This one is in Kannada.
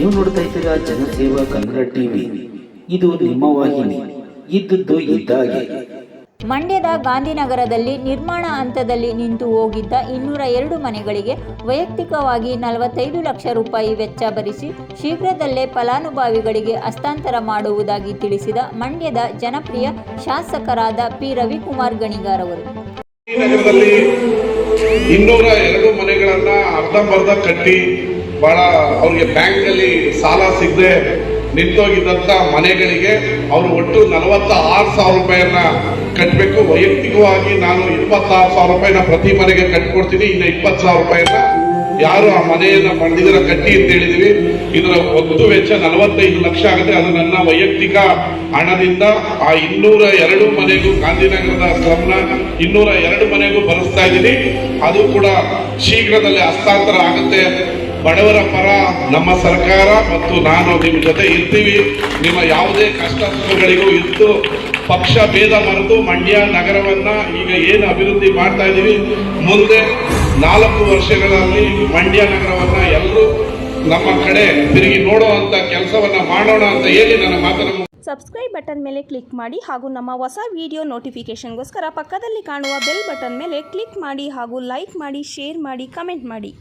ನೀವು ನೋಡ್ತಾ ಇದ್ದೀರಾ ಜನಸೇವಾ ಕನ್ನಡ ಟಿವಿ. ಇದು ನಿಮ್ಮ ವಾಹಿನಿ. ಇದ್ದದ್ದು ಇದ್ದಾಗೆ. ಮಂಡ್ಯದ ಗಾಂಧಿನಗರದಲ್ಲಿ ನಿರ್ಮಾಣ ಹಂತದಲ್ಲಿ ನಿಂತು ಹೋಗಿದ್ದ 202 ಮನೆಗಳಿಗೆ ವೈಯಕ್ತಿಕವಾಗಿ 45 ಲಕ್ಷ ರೂಪಾಯಿ ವೆಚ್ಚ ಭರಿಸಿ ಶೀಘ್ರದಲ್ಲೇ ಫಲಾನುಭವಿಗಳಿಗೆ ಹಸ್ತಾಂತರ ಮಾಡುವುದಾಗಿ ತಿಳಿಸಿದ ಮಂಡ್ಯದ ಜನಪ್ರಿಯ ಶಾಸಕರಾದ ಪಿ ರವಿಕುಮಾರ್ ಗಣಿಗಾರ್ ಅವರು. ನಗರದಲ್ಲಿ 202 ಮನೆಗಳನ್ನ ಅರ್ಧಂಬರ್ಧ ಕಟ್ಟಿ ಬಹಳ ಅವ್ರಿಗೆ ಬ್ಯಾಂಕ್ ಅಲ್ಲಿ ಸಾಲ ಸಿಗದೆ ನಿಂತೋಗಿದ್ದಂತ ಮನೆಗಳಿಗೆ ಅವರು ಒಟ್ಟು 46,000 ರೂಪಾಯಿಯನ್ನ ಕಟ್ಟಬೇಕು. ವೈಯಕ್ತಿಕವಾಗಿ ನಾನು 26,000 ರೂಪಾಯಿನ ಪ್ರತಿ ಮನೆಗೆ ಕಟ್ಕೊಡ್ತೀನಿ. ಇನ್ನು 20,000 ರೂಪಾಯಿನ ಯಾರು ಆ ಮನೆಯನ್ನ ಪಡೆದಿರ ಕಟ್ಟಿ ಅಂತ ಹೇಳಿದೀವಿ. ಇದರ ಒಟ್ಟು ವೆಚ್ಚ 45 ಲಕ್ಷ ಆಗುತ್ತೆ. ಅದು ನನ್ನ ವೈಯಕ್ತಿಕ ಹಣದಿಂದ ಆ 202 ಮನೆಗೂ ಗಾಂಧಿನಗರದ ಸ್ಲಮ್ನ 202 ಮನೆಗೂ ಭರಿಸ್ತಾ ಇದ್ದೀನಿ. ಅದು ಕೂಡ ಶೀಘ್ರದಲ್ಲೇ ಹಸ್ತಾಂತರ ಆಗುತ್ತೆ. ಬಡವರ ಪರ ನಮ್ಮ ಸರ್ಕಾರ ಮತ್ತು ನಾನು ನಿಮ್ಮ ಜೊತೆ ಇರ್ತೀವಿ. ನಿಮ್ಮ ಯಾವುದೇ ಕಷ್ಟ ಸುಖಗಳಿಗೂ ಇದ್ದು ಪಕ್ಷ ಭೇದ ಮರೆತು ಮಂಡ್ಯ ನಗರವನ್ನ ಈಗ ಏನು ಅಭಿವೃದ್ಧಿ ಮಾಡ್ತಾ ಇದ್ದೀವಿ, ಮುಂದೆ 4 ವರ್ಷಗಳಲ್ಲಿ ಮಂಡ್ಯ ನಗರವನ್ನ ಎಲ್ಲರೂ ನಮ್ಮ ಕಡೆ ತಿರುಗಿ ನೋಡುವಂತ ಕೆಲಸವನ್ನ ಮಾಡೋಣ ಅಂತ ಹೇಳಿ ನನ್ನ ಮಾತನ್ನು. ಸಬ್ಸ್ಕ್ರೈಬ್ ಬಟನ್ ಮೇಲೆ ಕ್ಲಿಕ್ ಮಾಡಿ ಹಾಗೂ ನಮ್ಮ ಹೊಸ ವಿಡಿಯೋ ನೋಟಿಫಿಕೇಷನ್ಗೋಸ್ಕರ ಪಕ್ಕದಲ್ಲಿ ಕಾಣುವ ಬೆಲ್ ಬಟನ್ ಮೇಲೆ ಕ್ಲಿಕ್ ಮಾಡಿ ಹಾಗೂ ಲೈಕ್ ಮಾಡಿ, ಶೇರ್ ಮಾಡಿ, ಕಮೆಂಟ್ ಮಾಡಿ.